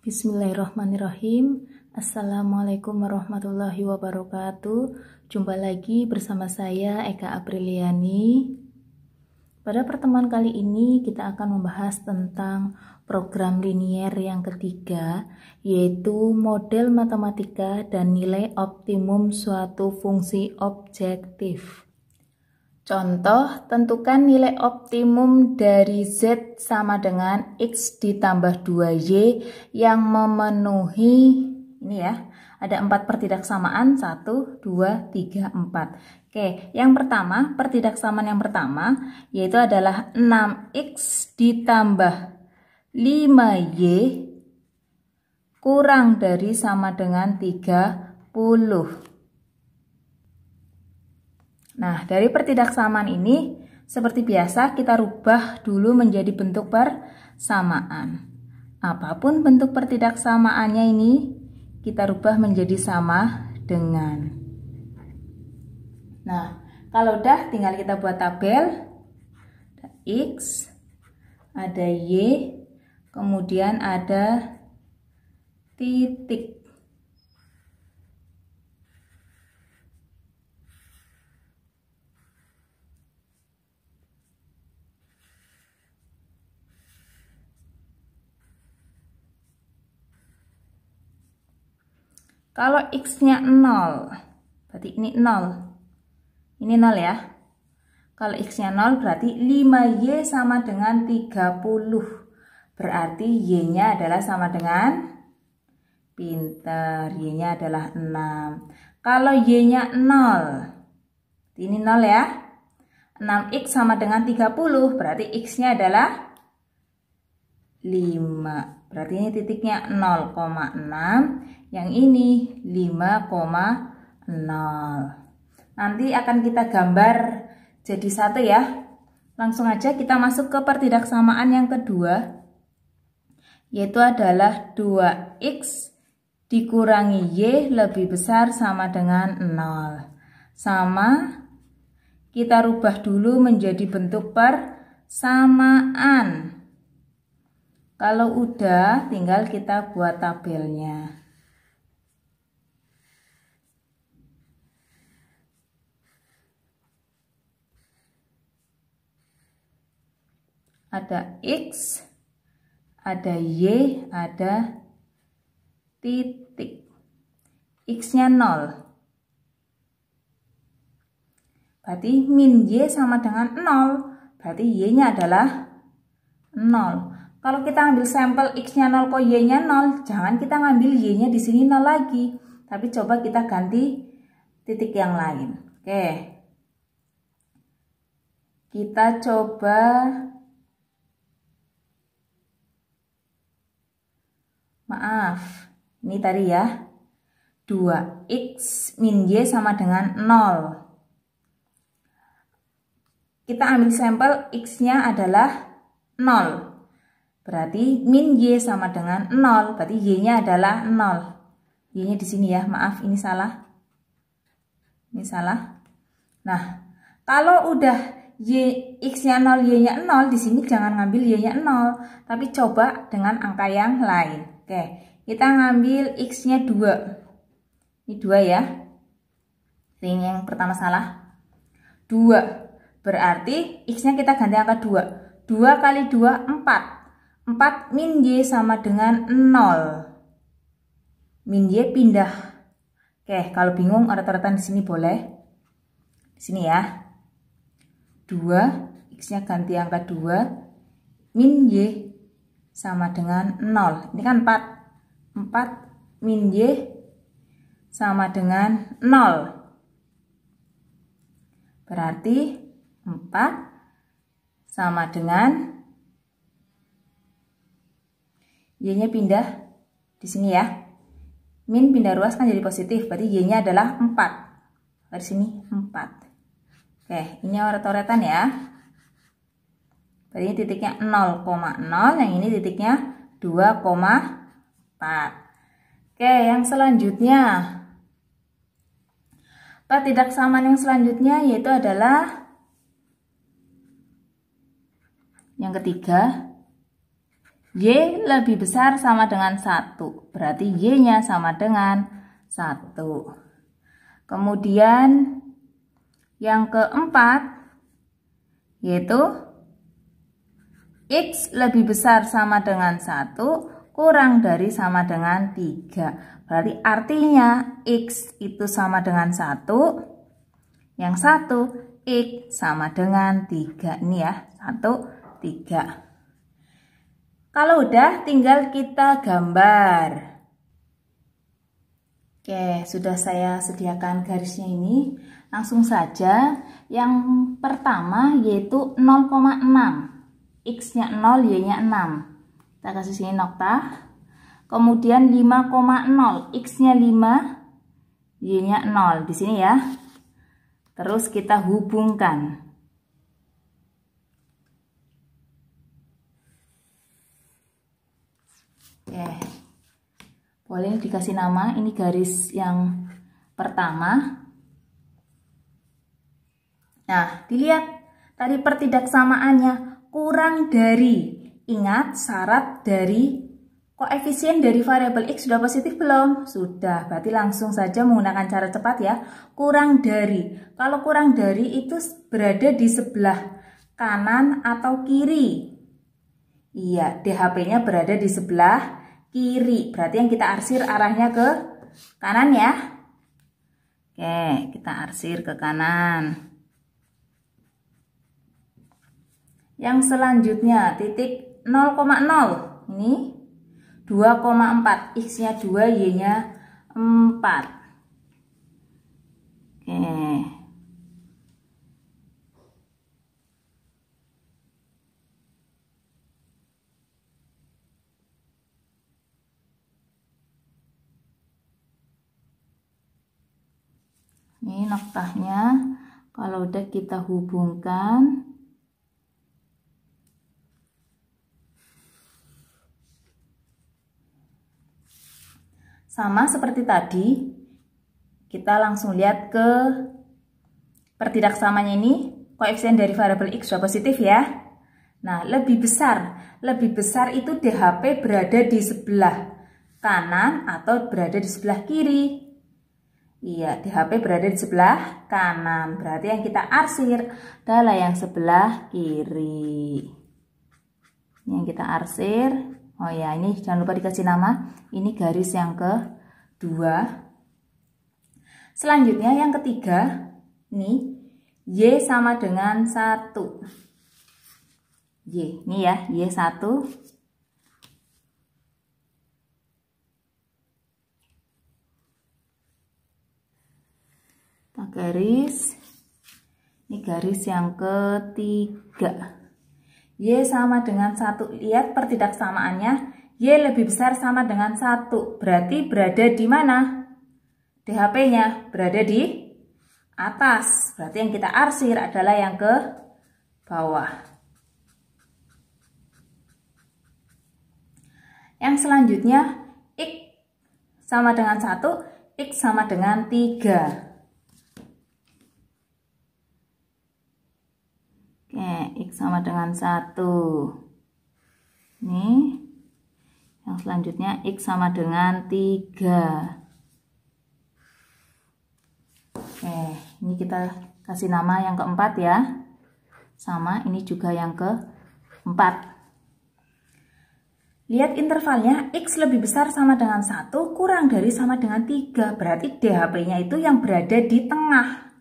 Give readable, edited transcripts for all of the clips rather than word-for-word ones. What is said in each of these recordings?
Bismillahirrahmanirrahim. Assalamualaikum warahmatullahi wabarakatuh. Jumpa lagi bersama saya Eka Apriliani. Pada pertemuan kali ini kita akan membahas tentang program linier yang ketiga, yaitu model matematika dan nilai optimum suatu fungsi objektif. Contoh, tentukan nilai optimum dari Z sama dengan X ditambah 2Y yang memenuhi, ini ya, ada 4 pertidaksamaan, 1, 2, 3, 4. Oke, yang pertama, pertidaksamaan yang pertama, yaitu adalah 6X ditambah 5Y kurang dari sama dengan 30. Nah, dari pertidaksamaan ini, seperti biasa kita rubah dulu menjadi bentuk persamaan. Apapun bentuk pertidaksamaannya ini, kita rubah menjadi sama dengan. Nah, kalau udah tinggal kita buat tabel. Ada X, ada Y, kemudian ada titik. Kalau X-nya 0, berarti ini 0. Ini 0 ya. Kalau X-nya 0 berarti 5Y sama dengan 30. Berarti Y-nya adalah sama dengan, pinter, Y-nya adalah 6. Kalau Y-nya 0, ini 0 ya. 6X sama dengan 30, berarti X-nya adalah 5. Berarti ini titiknya 0,6. Yang ini 5,0. Nanti akan kita gambar jadi satu ya. Langsung aja kita masuk ke pertidaksamaan yang kedua, yaitu adalah 2X dikurangi Y lebih besar sama dengan 0. Sama, kita rubah dulu menjadi bentuk persamaan. Kalau udah, tinggal kita buat tabelnya. Ada X, ada Y, ada titik. X-nya 0. Berarti min Y sama dengan 0. Berarti Y-nya adalah 0. Kalau kita ambil sampel X-nya 0 kok Y-nya 0, jangan kita ngambil Y-nya di sini 0 lagi. Tapi coba kita ganti titik yang lain. Oke. Kita coba ini tadi ya, 2X min Y sama dengan 0. Kita ambil sampel X-nya adalah 0. Berarti min Y sama dengan 0. Berarti Y-nya adalah 0. Y-nya di sini ya, maaf ini salah. Ini salah. Nah, kalau udah X-nya 0, Y-nya 0, di sini jangan ngambil Y-nya 0. Tapi coba dengan angka yang lain. Oke, kita ngambil X-nya 2. Ini 2 ya. Ini yang pertama salah. 2. Berarti X-nya kita ganti angka 2. 2 kali 2, 4. 4 min Y sama dengan 0. Min Y pindah. Oke, kalau bingung oret-oretan di sini boleh. Di sini ya. 2, X-nya ganti angka 2. Min Y sama dengan 0. Ini kan 4. 4 min Y sama dengan 0. Berarti 4 sama dengan Y-nya pindah di sini ya. Min pindah ruas kan jadi positif. Berarti Y-nya adalah 4. Di sini 4. Oke, ini oret-oretan ya. Berarti ini titiknya 0,0, yang ini titiknya 2,4. Oke, yang selanjutnya. Pertidaksamaan yang selanjutnya yaitu adalah yang ketiga, Y lebih besar sama dengan 1. Berarti Y-nya sama dengan 1. Kemudian yang keempat yaitu X lebih besar sama dengan 1 kurang dari sama dengan 3. Berarti artinya X itu sama dengan 1. Yang 1 X sama dengan 3. Ini ya 1, 3. Kalau udah tinggal kita gambar. Oke, sudah saya sediakan garisnya ini. Langsung saja yang pertama yaitu 0,6. X-nya 0, Y-nya 6. Kita kasih sini nokta. Kemudian 5,0. X-nya 5, Y-nya 0. Di sini ya. Terus kita hubungkan. Oke, boleh dikasih nama, ini garis yang pertama. Nah, dilihat tadi pertidaksamaannya kurang dari. Ingat syarat dari koefisien dari variabel X sudah positif belum? Sudah, berarti langsung saja menggunakan cara cepat ya. Kurang dari, kalau kurang dari itu berada di sebelah kanan atau kiri. Iya, DHP-nya berada di sebelah kiri. Berarti yang kita arsir arahnya ke kanan ya. Oke, kita arsir ke kanan. Yang selanjutnya titik 0,0. Ini 2,4. X-nya 2, Y-nya 4. Oke. Ini noktahnya, kalau udah kita hubungkan, sama seperti tadi, kita langsung lihat ke pertidaksamanya ini, koefisien dari variabel X sudah positif ya. Nah, lebih besar itu DHP berada di sebelah kanan atau berada di sebelah kiri. Iya, DHP berada di sebelah kanan. Berarti yang kita arsir adalah yang sebelah kiri. Ini yang kita arsir. Oh ya, ini jangan lupa dikasih nama. Ini garis yang kedua. Selanjutnya yang ketiga. Ini Y sama dengan 1. Y, ini ya, Y1. Garis, ini garis yang ketiga. Y sama dengan 1. Lihat pertidaksamaannya, Y lebih besar sama dengan 1. Berarti berada di mana? DHP-nya berada di atas. Berarti yang kita arsir adalah yang ke bawah. Yang selanjutnya, X sama dengan 1, X sama dengan 3. X sama dengan 1. Nih. Yang selanjutnya X sama dengan 3. Oke, ini kita kasih nama yang keempat ya. Sama, ini juga yang keempat. Lihat intervalnya, X lebih besar sama dengan 1 kurang dari sama dengan 3. Berarti DHP-nya itu yang berada di tengah.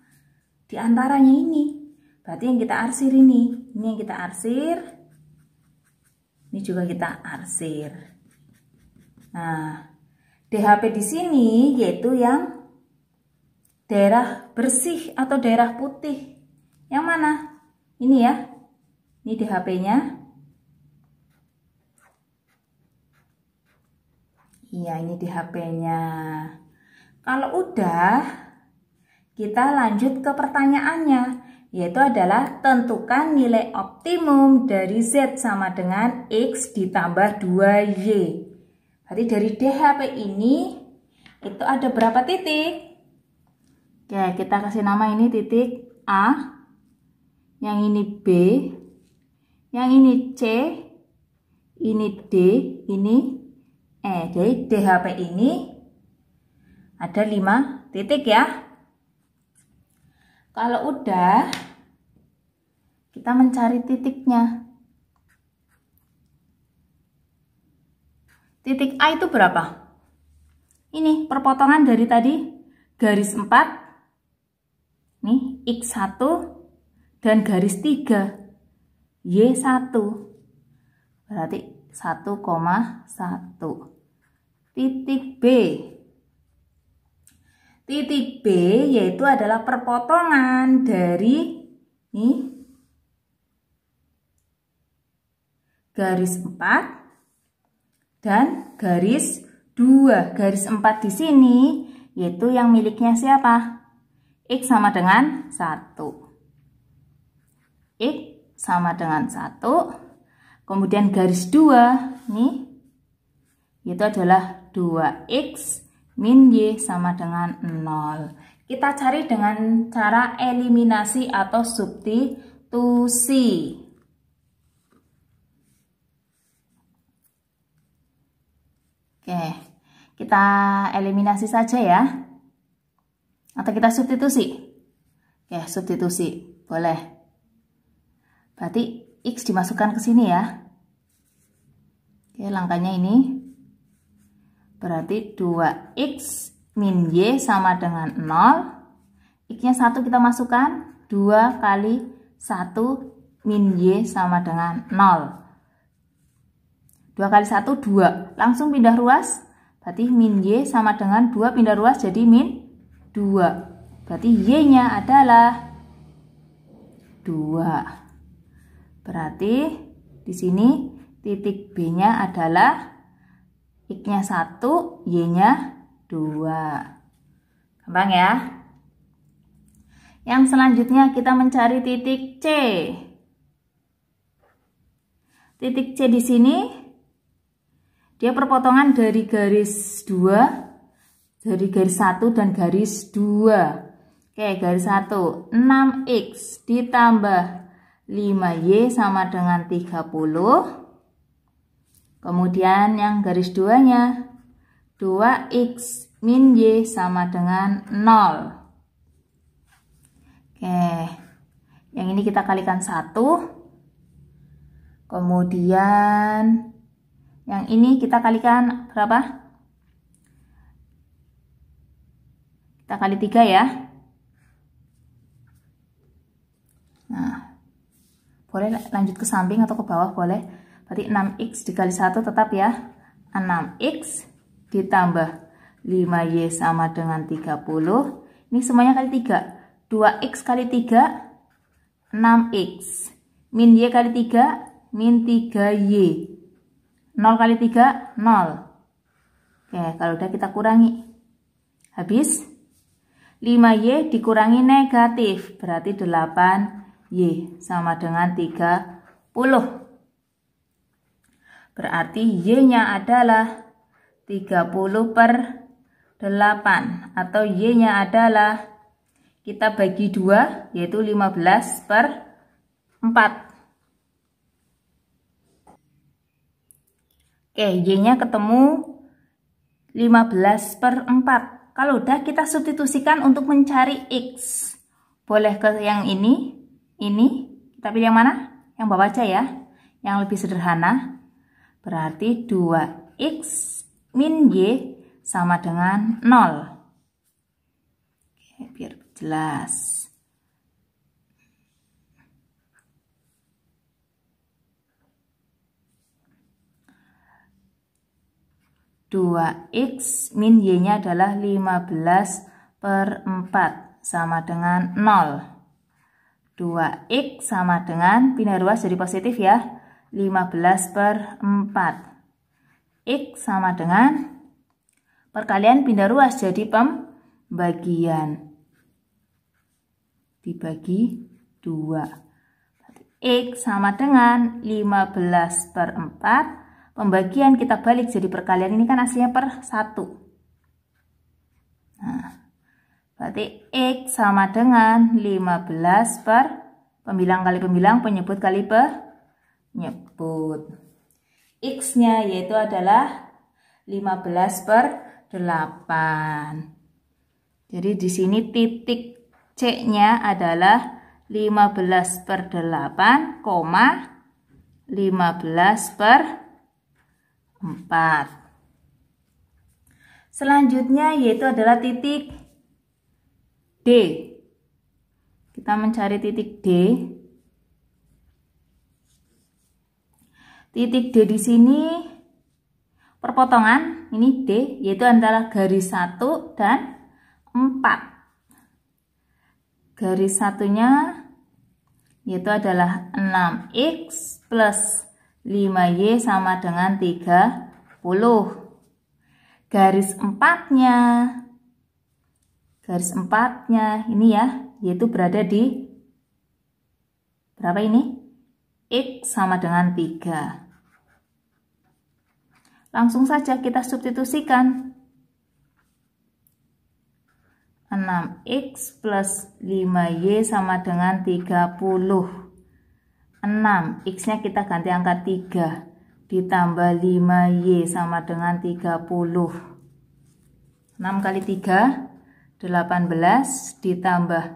Di antaranya ini. Berarti yang kita arsir ini yang kita arsir, ini juga kita arsir. Nah, DHP di sini yaitu yang daerah bersih atau daerah putih. Yang mana? Ini ya, ini DHP-nya. Iya, ini DHP-nya. Kalau udah, kita lanjut ke pertanyaannya. Yaitu adalah tentukan nilai optimum dari Z sama dengan X ditambah 2Y. Berarti dari DHP ini itu ada berapa titik? Oke, kita kasih nama ini titik A, yang ini B, yang ini C, ini D, ini E. Jadi DHP ini ada 5 titik ya. Kalau udah, kita mencari titiknya. Titik A itu berapa? Ini perpotongan dari tadi, garis 4, nih X1 dan garis 3, Y1. Berarti 1,1. Titik B. Titik B yaitu adalah perpotongan dari nih garis 4 dan garis 2. Garis 4 di sini yaitu yang miliknya siapa? X sama dengan 1. X sama dengan 1. Kemudian garis 2 nih itu adalah 2X min Y sama dengan 0. Kita cari dengan cara eliminasi atau substitusi. Oke, kita eliminasi saja ya. Atau kita substitusi. Oke, substitusi. Boleh. Berarti X dimasukkan ke sini ya. Oke, langkahnya ini. Berarti 2X min Y sama dengan 0. X-nya 1 kita masukkan. 2 kali 1 min Y sama dengan 0. 2 kali 1, 2. Langsung pindah ruas. Berarti min Y sama dengan 2 pindah ruas jadi min 2. Berarti Y-nya adalah 2. Berarti di sini titik B-nya adalah X-nya 1, Y-nya 2. Gampang ya? Yang selanjutnya kita mencari titik C. Titik C di sini dia perpotongan dari garis 2, dari garis 1 dan garis 2. Oke, garis 1, 6X ditambah 5Y sama dengan 30. Kemudian yang garis 2-nya 2X min Y sama dengan 0. Oke, yang ini kita kalikan 1. Kemudian yang ini kita kalikan berapa? Kita kali 3 ya. Nah, boleh lanjut ke samping atau ke bawah boleh. Berarti 6X dikali 1 tetap ya. 6X ditambah 5Y sama dengan 30. Ini semuanya kali 3. 2X kali 3, 6X. Min Y kali 3, min 3Y. 0 kali 3, 0. Oke, kalau udah kita kurangi. Habis. 5Y dikurangi negatif. Berarti 8Y sama dengan 30. Berarti Y-nya adalah 30/8 atau Y-nya adalah kita bagi 2 yaitu 15/4. Oke, Y-nya ketemu 15/4. Kalau udah kita substitusikan untuk mencari X. Boleh ke yang ini. Kita pilih yang mana? Yang bawah aja ya. Yang lebih sederhana. Berarti 2X min Y sama dengan 0. Oke, biar jelas. Dua X min Y-nya adalah 15/4 sama dengan 0. 2X sama dengan pindah ruas jadi positif ya. 15/4. X sama dengan perkalian pindah ruas jadi pembagian. Dibagi 2. X sama dengan 15/4. Pembagian kita balik jadi perkalian. Ini kan aslinya per 1. Nah, berarti X sama dengan 15 per pembilang kali pembilang, penyebut kali penyebut. X-nya yaitu adalah 15/8. Jadi di sini titik C-nya adalah 15/8, 15/4. Selanjutnya yaitu adalah titik D. Kita mencari titik D. Titik D di sini perpotongan, ini D, yaitu adalah garis 1 dan 4. Garis satunya yaitu adalah 6X plus 5Y sama dengan 30. Garis 4-nya ini ya, yaitu berada di berapa ini? X sama dengan 3. Langsung saja kita substitusikan. 6X plus 5Y sama dengan 30. 6, X-nya kita ganti angka 3. Ditambah 5Y sama dengan 30. 6 kali 3, 18. Ditambah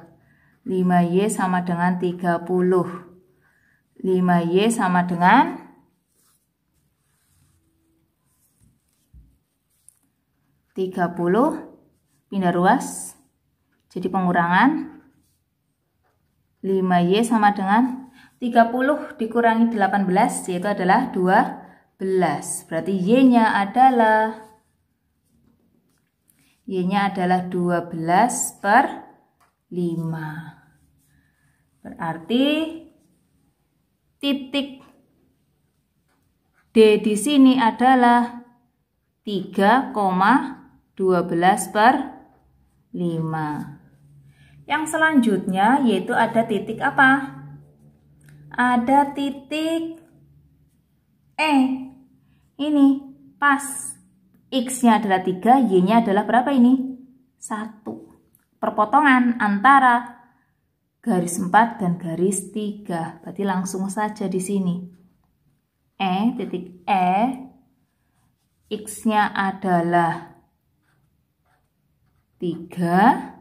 5Y sama dengan 30. 5Y sama dengan 30, pindah ruas, jadi pengurangan. 5Y sama dengan 30 dikurangi 18, yaitu adalah 12. Berarti Y-nya adalah 12/5. Berarti titik D di sini adalah 3,12/5. Yang selanjutnya yaitu ada titik apa? Ada titik E. Ini pas. X-nya adalah 3, Y-nya adalah berapa ini? 1. Perpotongan antara garis 4 dan garis 3. Berarti langsung saja di sini. Titik E. X-nya adalah 3,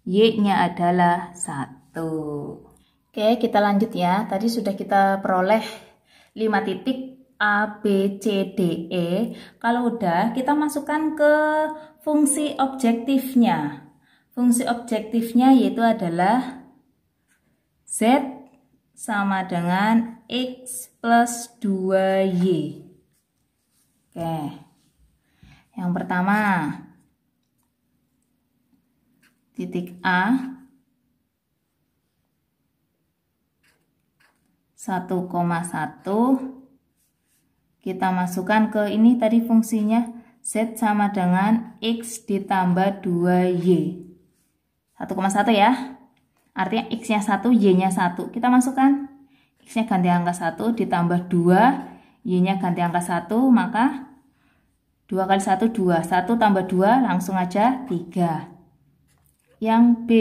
Y-nya adalah 1. Oke, kita lanjut ya. Tadi sudah kita peroleh 5 titik A, B, C, D, E. Kalau udah, kita masukkan ke fungsi objektifnya. Fungsi objektifnya yaitu adalah Z sama dengan X plus 2Y. Oke, yang pertama titik A 1,1, kita masukkan ke ini tadi fungsinya Z sama dengan X ditambah 2Y. 1,1 ya, artinya X-nya 1, Y-nya 1. Kita masukkan X-nya ganti angka 1 ditambah 2, Y-nya ganti angka 1, maka 2 kali 1, 2. 1 tambah 2 langsung aja 3. Yang B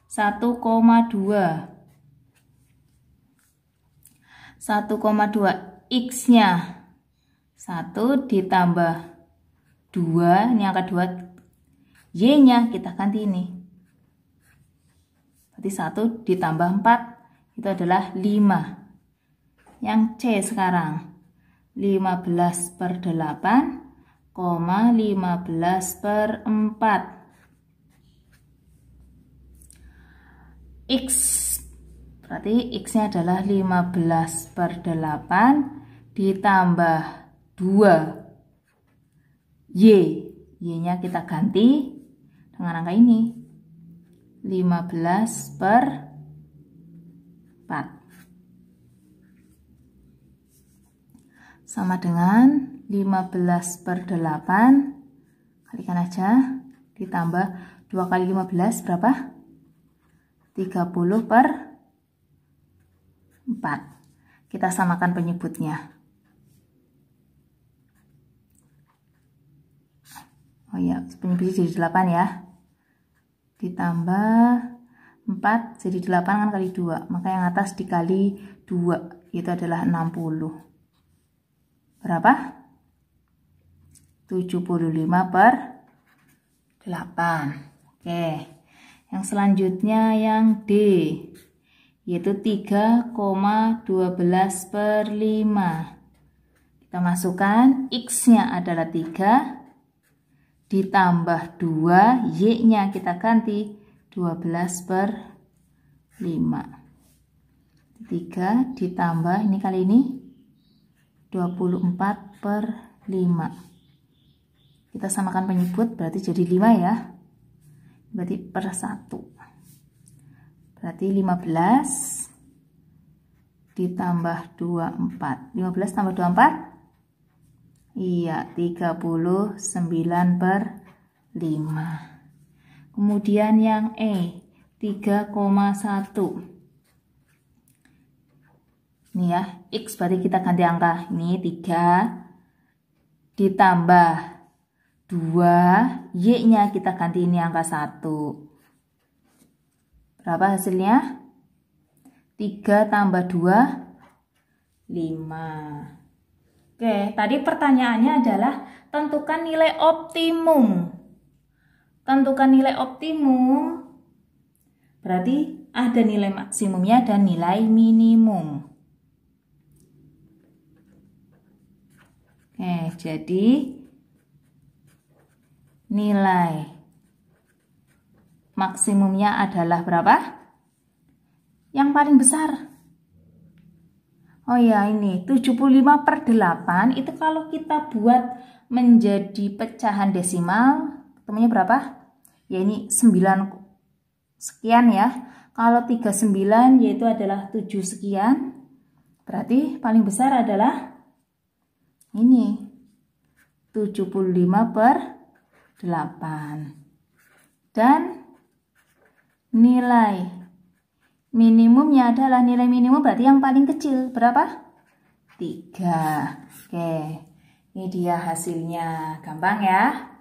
1,2. 1,2 X-nya 1 ditambah 2, ini angka 2. Y-nya kita ganti ini. Berarti 1 ditambah 4 itu adalah 5. Yang C sekarang 15/8, 15/4. X, berarti X-nya adalah 15/8 ditambah 2 Y-nya kita ganti dengan angka ini 15/4 sama dengan 15/8, kalikan aja, ditambah 2 kali 15 berapa? 30/4. Kita samakan penyebutnya. Oh ya, penyebutnya jadi 8 ya. Ditambah 4 jadi 8 kan kali 2. Maka yang atas dikali 2, itu adalah 60. berapa? 75 per 8. Oke. Yang selanjutnya yang D, yaitu 3,12 per 5. Kita masukkan X-nya adalah 3, ditambah 2, Y-nya kita ganti 12 per 5. 3 ditambah, ini kali ini 24 per 5. Kita samakan penyebut, berarti jadi 5 ya. Berarti per 1. Berarti 15 ditambah 24. 15 tambah 24? Iya, 39 per 5. Kemudian yang E, 3,1. Ini ya, X berarti kita ganti angka. Ini 3 ditambah 2, Y-nya kita ganti ini angka 1. Berapa hasilnya? 3 tambah 2, 5. Oke, tadi pertanyaannya adalah tentukan nilai optimum. Tentukan nilai optimum berarti ada nilai maksimumnya dan nilai minimum. Oke, jadi nilai maksimumnya adalah berapa? Yang paling besar. Oh ya, ini 75 per 8 itu kalau kita buat menjadi pecahan desimal, ketemunya berapa? Ya ini 9 sekian ya. Kalau 39 yaitu adalah 7 sekian. Berarti paling besar adalah ini 75 per 8. Dan nilai minimumnya adalah nilai minimum berarti yang paling kecil. Berapa? 3. Oke, ini dia hasilnya. Gampang ya.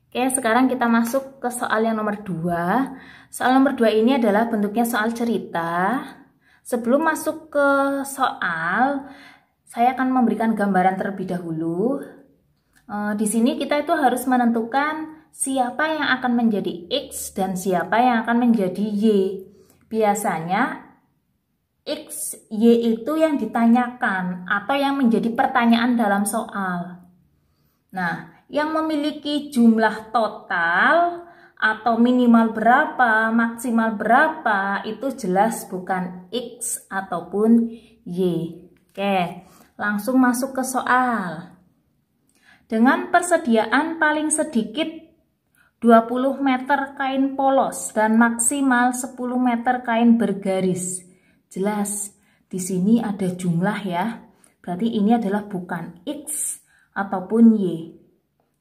Oke, sekarang kita masuk ke soal yang nomor 2. Soal nomor 2 ini adalah bentuknya soal cerita. Sebelum masuk ke soal, saya akan memberikan gambaran terlebih dahulu. Di sini kita itu harus menentukan siapa yang akan menjadi X dan siapa yang akan menjadi Y. Biasanya X, Y itu yang ditanyakan atau yang menjadi pertanyaan dalam soal. Nah, yang memiliki jumlah total atau minimal berapa, maksimal berapa, itu jelas bukan X ataupun Y. Oke, langsung masuk ke soal. Dengan persediaan paling sedikit 20 meter kain polos dan maksimal 10 meter kain bergaris. Jelas, di sini ada jumlah ya. Berarti ini adalah bukan X ataupun Y.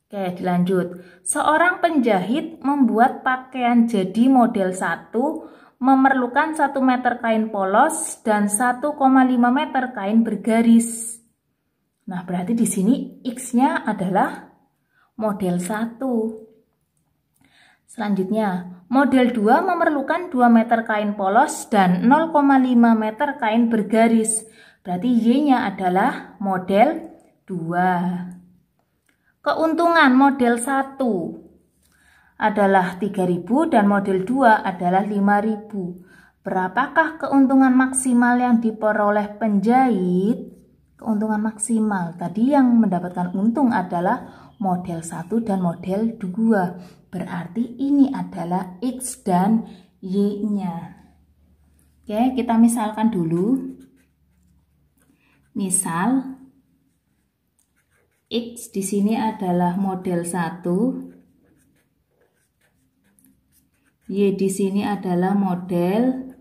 Oke, dilanjut. Seorang penjahit membuat pakaian jadi model 1 memerlukan 1 meter kain polos dan 1,5 meter kain bergaris. Nah, berarti di sini X-nya adalah model 1. Selanjutnya, model 2 memerlukan 2 meter kain polos dan 0,5 meter kain bergaris. Berarti Y-nya adalah model 2. Keuntungan model 1 adalah 3.000 dan model 2 adalah 5.000. Berapakah keuntungan maksimal yang diperoleh penjahit? Keuntungan maksimal tadi yang mendapatkan untung adalah model 1 dan model 2. Berarti ini adalah X dan Y-nya. Oke, kita misalkan dulu. Misal X di sini adalah model 1. Y di sini adalah model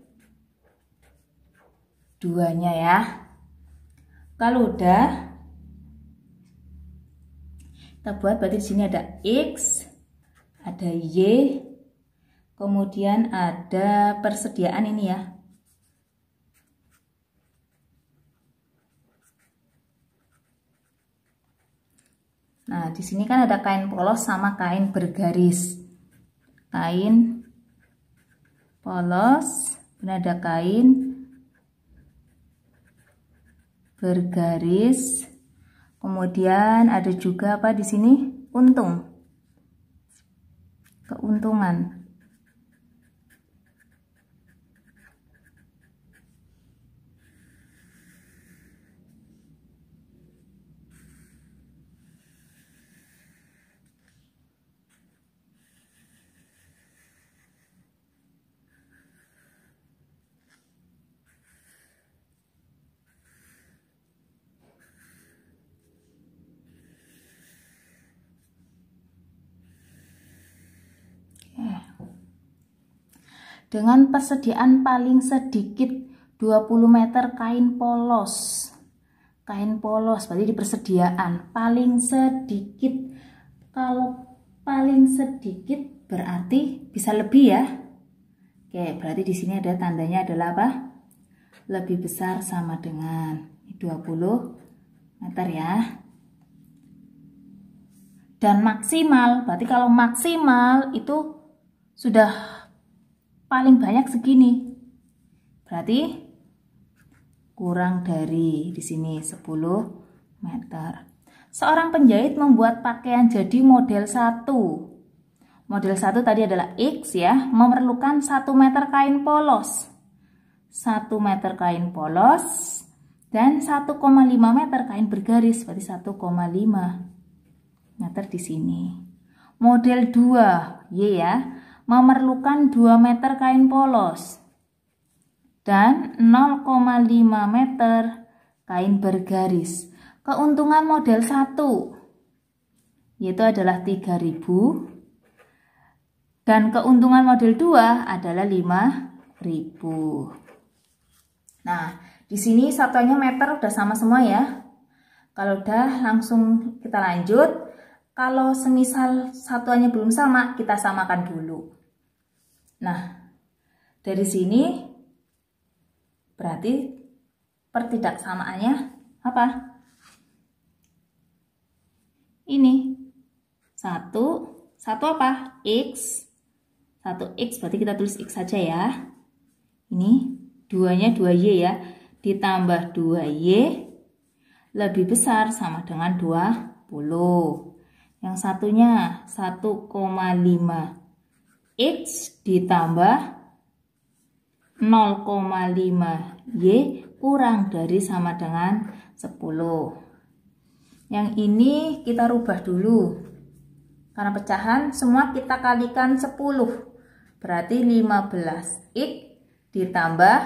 2-nya ya. Kalau udah kita buat, berarti di sini ada X, ada Y, kemudian ada persediaan ini ya. Nah, di sini kan ada kain polos sama kain bergaris. Kain polos, dan ada kain bergaris. Kemudian ada juga apa di sini? Untung. Keuntungan. Dengan persediaan paling sedikit 20 meter kain polos. Kain polos berarti di persediaan paling sedikit. Kalau paling sedikit berarti bisa lebih ya. Oke, berarti di sini ada tandanya adalah apa? Lebih besar sama dengan 20 meter ya. Dan maksimal, berarti kalau maksimal itu sudah paling banyak segini. Berarti kurang dari di sini 10 meter. Seorang penjahit membuat pakaian jadi model 1. Model 1 tadi adalah X ya, memerlukan 1 meter kain polos. 1 meter kain polos dan 1,5 meter kain bergaris, berarti 1,5 meter di sini. Model 2 Y ya, memerlukan 2 meter kain polos dan 0,5 meter kain bergaris. Keuntungan model 1 yaitu adalah 3.000 dan keuntungan model 2 adalah 5.000. Nah, di sini satuannya meter udah sama semua ya. Kalau udah langsung kita lanjut. Kalau semisal satuannya belum sama, kita samakan dulu. Nah, dari sini berarti pertidaksamaannya apa? Ini satu apa? X. 1X berarti kita tulis X saja ya. Ini duanya 2Y ya. Ditambah 2Y lebih besar sama dengan 20. Yang satunya 1,5 X ditambah 0,5 Y kurang dari sama dengan 10. Yang ini kita rubah dulu. Karena pecahan semua kita kalikan 10. Berarti 15X ditambah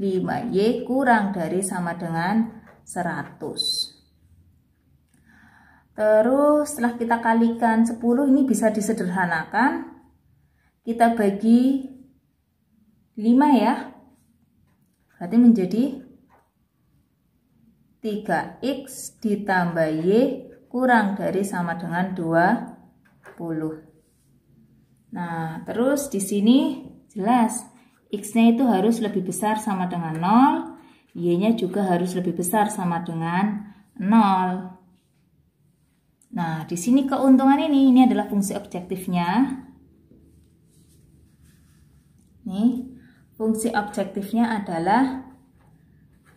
5Y kurang dari sama dengan 100. Terus setelah kita kalikan 10 ini bisa disederhanakan. Kita bagi 5 ya. Berarti menjadi 3X ditambah Y kurang dari sama dengan 20. Nah, terus di sini jelas X-nya itu harus lebih besar sama dengan 0, Y-nya juga harus lebih besar sama dengan 0. Nah, di sini keuntungan ini adalah fungsi objektifnya. Nih, fungsi objektifnya adalah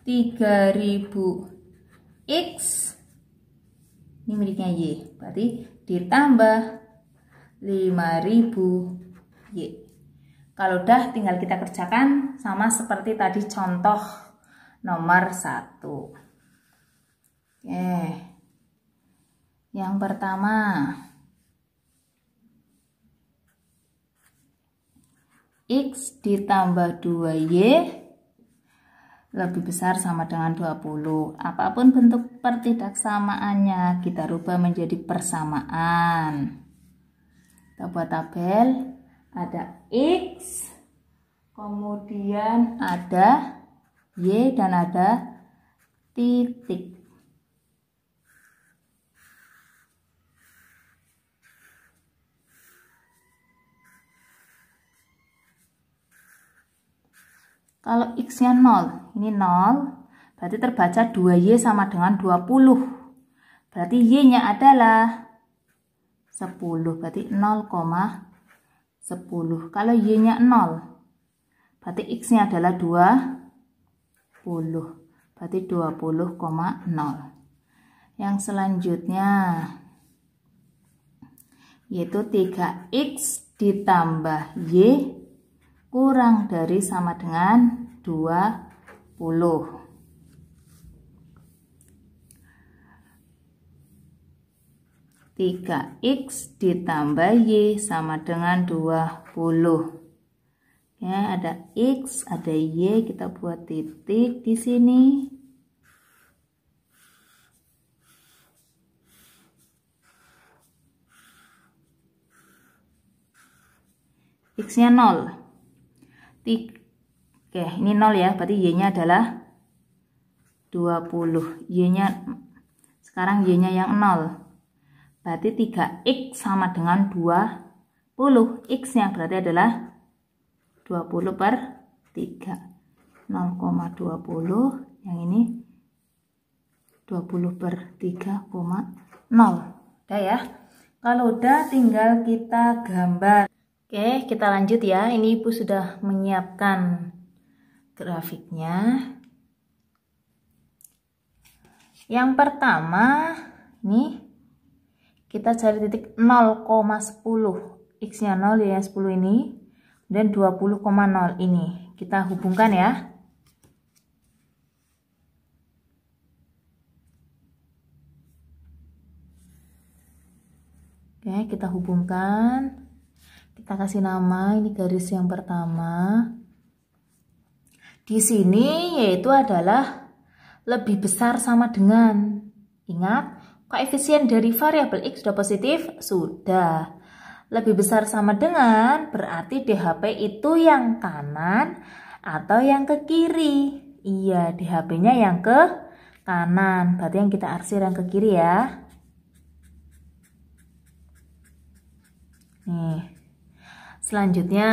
3000X. Ini miliknya Y. Berarti ditambah 5000Y. Kalau udah tinggal kita kerjakan sama seperti tadi contoh nomor 1. Oke. Yang pertama, X ditambah 2Y lebih besar sama dengan 20. Apapun bentuk pertidaksamaannya, kita rubah menjadi persamaan. Kita buat tabel, ada X, kemudian ada Y dan ada titik. Kalau X-nya 0, ini 0, berarti terbaca 2Y sama dengan 20. Berarti Y-nya adalah 10. Berarti 0,10. Kalau Y-nya 0, berarti X-nya adalah 20. Berarti 20,0. Yang selanjutnya yaitu 3X ditambah Y kurang dari sama dengan 20. 3X ditambah Y sama dengan 20. Ya, ada X, ada Y, kita buat titik di sini. X-nya 0. Oke, ini 0 ya, berarti Y-nya adalah 20. Y-nya sekarang Y-nya yang 0. Berarti 3X sama dengan 20. X-nya berarti adalah 20 per 3. 0,20. Yang ini 20 per 3,0. Udah ya. Kalau udah tinggal kita gambar. Oke, kita lanjut ya. Ini Ibu sudah menyiapkan grafiknya. Yang pertama, nih kita cari titik 0,10. X-nya 0 ya, 10 ini. Dan 20,0 ini. Kita hubungkan ya. Oke, kita hubungkan. Kita kasih nama, ini garis yang pertama. Di sini yaitu adalah lebih besar sama dengan. Ingat, koefisien dari variabel X sudah positif? Sudah. Lebih besar sama dengan berarti DHP itu yang kanan atau yang ke kiri? Iya, DHP-nya yang ke kanan. Berarti yang kita arsir yang ke kiri ya. Nih. Selanjutnya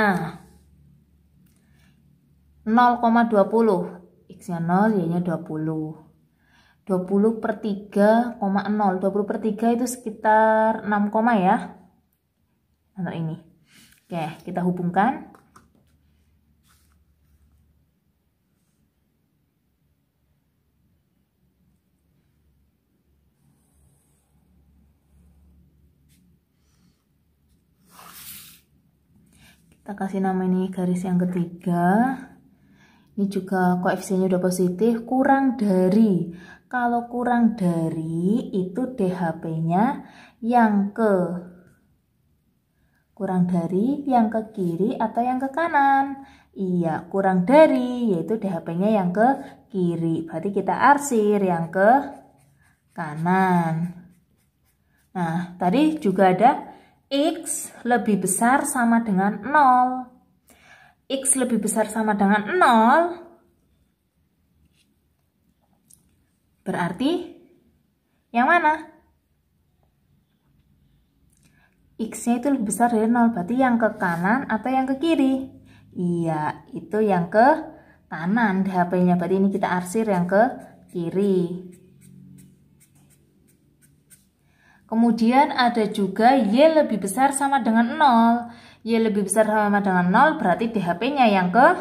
0,20. X-nya 0, Y-nya 20. 20 per 3,0. 20 per 3 itu sekitar 6, ya. Untuk ini. Oke, kita hubungkan. Kita kasih nama ini garis yang ketiga. Ini juga koefisiennya udah positif, kurang dari. Kalau kurang dari itu DHP-nya yang ke kiri atau yang ke kanan? Iya, kurang dari, yaitu DHP-nya yang ke kiri. Berarti kita arsir yang ke kanan. Nah, tadi juga ada X lebih besar sama dengan 0. X lebih besar sama dengan 0. Berarti yang mana? X-nya itu lebih besar dari 0. Berarti yang ke kanan atau yang ke kiri? Iya, itu yang ke kanan DHP-nya. Berarti ini kita arsir yang ke kiri. Kemudian ada juga Y lebih besar sama dengan 0. Y lebih besar sama dengan 0 berarti DHP-nya yang ke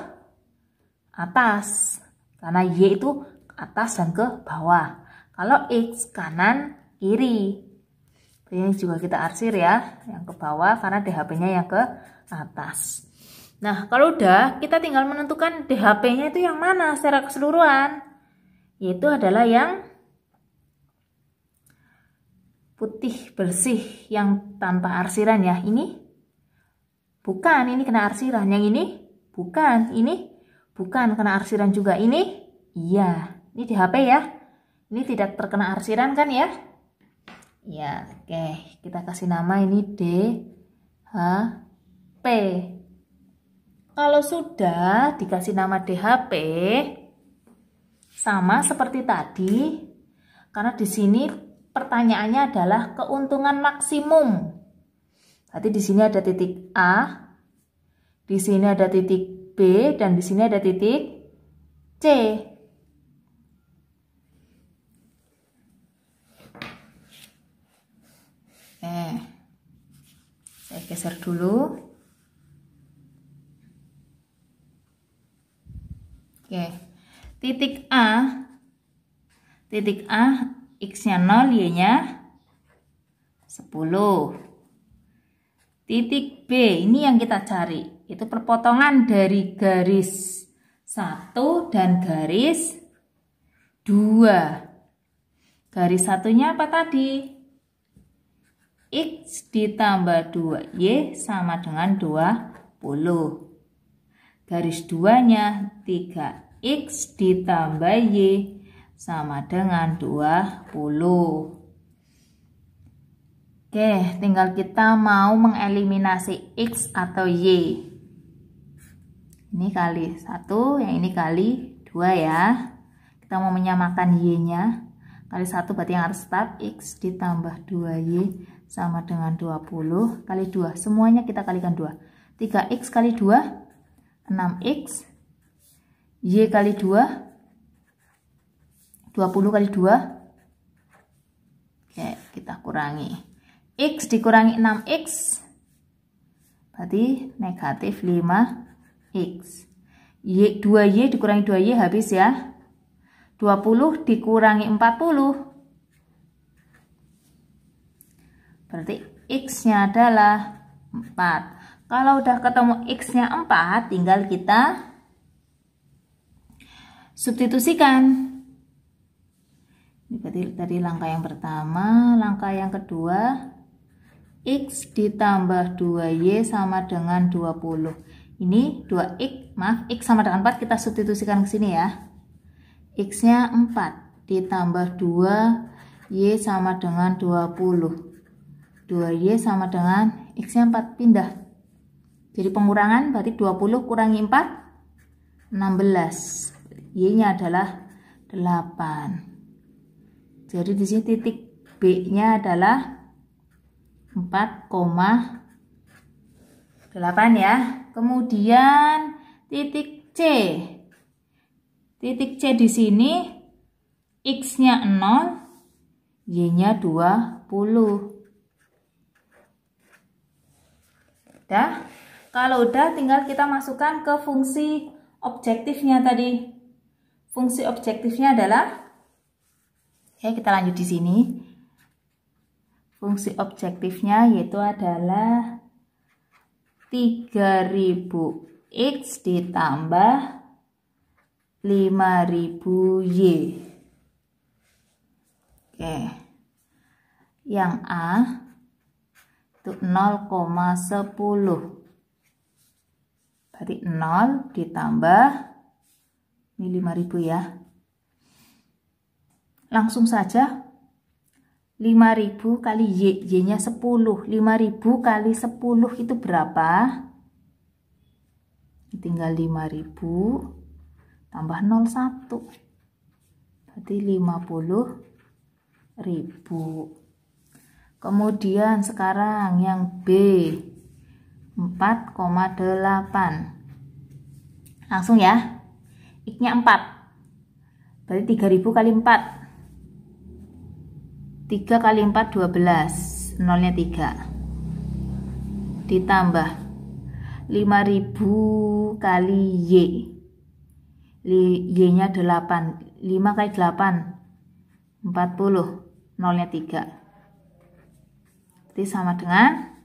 atas. Karena Y itu atas dan ke bawah. Kalau X kanan kiri. Ini juga kita arsir ya. Yang ke bawah karena DHP-nya yang ke atas. Nah kalau udah kita tinggal menentukan DHP-nya itu yang mana secara keseluruhan. Yaitu adalah yang putih bersih yang tanpa arsiran ya. Ini bukan, ini kena arsiran. Yang ini bukan, ini bukan kena arsiran juga. Ini iya, ini DHP ya. Ini tidak terkena arsiran kan ya? Ya, oke. Kita kasih nama ini DHP. Kalau sudah dikasih nama DHP sama seperti tadi, karena di sini pertanyaannya adalah keuntungan maksimum. Berarti di sini ada titik A, di sini ada titik B, dan di sini ada titik C. Oke, saya geser dulu. Oke, titik A X-nya 0, Y-nya 10. Titik B, ini yang kita cari, itu perpotongan dari garis 1 dan garis 2. Garis satunya apa tadi? X ditambah 2Y sama dengan 20. Garis 2-nya 3X ditambah Y sama dengan 20. Oke, tinggal kita mau mengeliminasi X atau Y. Ini kali 1, yang ini kali 2 ya. Kita mau menyamakan Y-nya. Kali 1 berarti yang harus tetap X ditambah 2Y sama dengan 20 kali 2. Semuanya kita kalikan 2. 3X kali 2, 6X. Y kali 2, 20 kali 2. Oke, kita kurangi. X dikurangi 6X berarti negatif 5X. 2Y dikurangi 2Y habis ya. 20 dikurangi 40 berarti X-nya adalah 4. Kalau udah ketemu X-nya 4, tinggal kita substitusikan. Ini berarti tadi langkah yang pertama. Langkah yang kedua, X ditambah 2Y sama dengan 20. Ini 2X, maaf, X sama dengan 4, kita substitusikan ke sini ya. X-nya 4 ditambah 2Y sama dengan 20. 2Y sama dengan X-nya 4, pindah. Jadi pengurangan berarti 20 kurangi 4, 16. Y-nya adalah 8. Jadi di sini titik B-nya adalah 4,8 ya. Kemudian titik C. Titik C di sini X-nya 0, Y-nya 20. Udah? Kalau udah tinggal kita masukkan ke fungsi objektifnya tadi. Fungsi objektifnya adalah, oke, kita lanjut di sini. Fungsi objektifnya yaitu adalah 3000X ditambah 5000Y. Oke. Yang A itu 0,10. Berarti 0 ditambah ini 5000 ya. Langsung saja 5000 kali Y, Y-nya 10. 5000 kali 10 itu berapa? Tinggal 5000 tambah 01. Berarti 50.000. Kemudian sekarang yang B 4,8. Langsung ya. X-nya 4. Berarti 3000 kali 4. 3 kali 4 12, 0-nya 3. Ditambah 5000 kali Y. Y-nya 8. 5 kali 8 40, 0-nya 3. Jadi sama dengan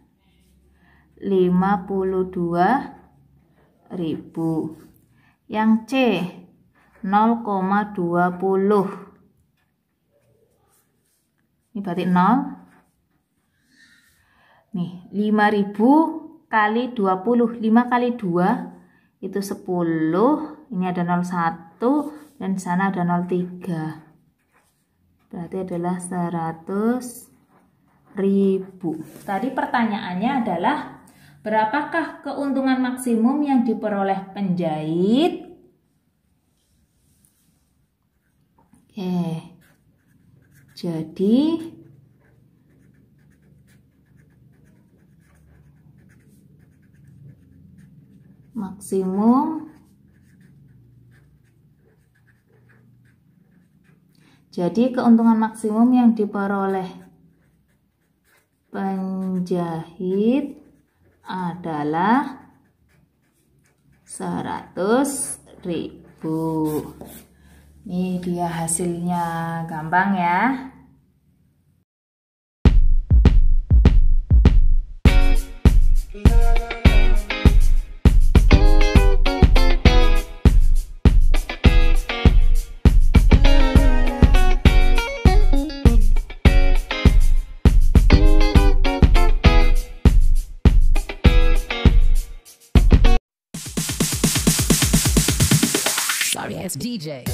52.000. Yang C 0,20. Ini berarti 0. Nih, 5000 kali 20. 5 kali 2 itu 10. Ini ada 01 dan di sana ada 03. Berarti adalah 100.000. Tadi pertanyaannya adalah berapakah keuntungan maksimum yang diperoleh penjahit? Oke. Jadi maksimum, jadi keuntungan maksimum yang diperoleh penjahit adalah 100.000. Ini dia hasilnya, gampang ya. Sorry, it's DJ.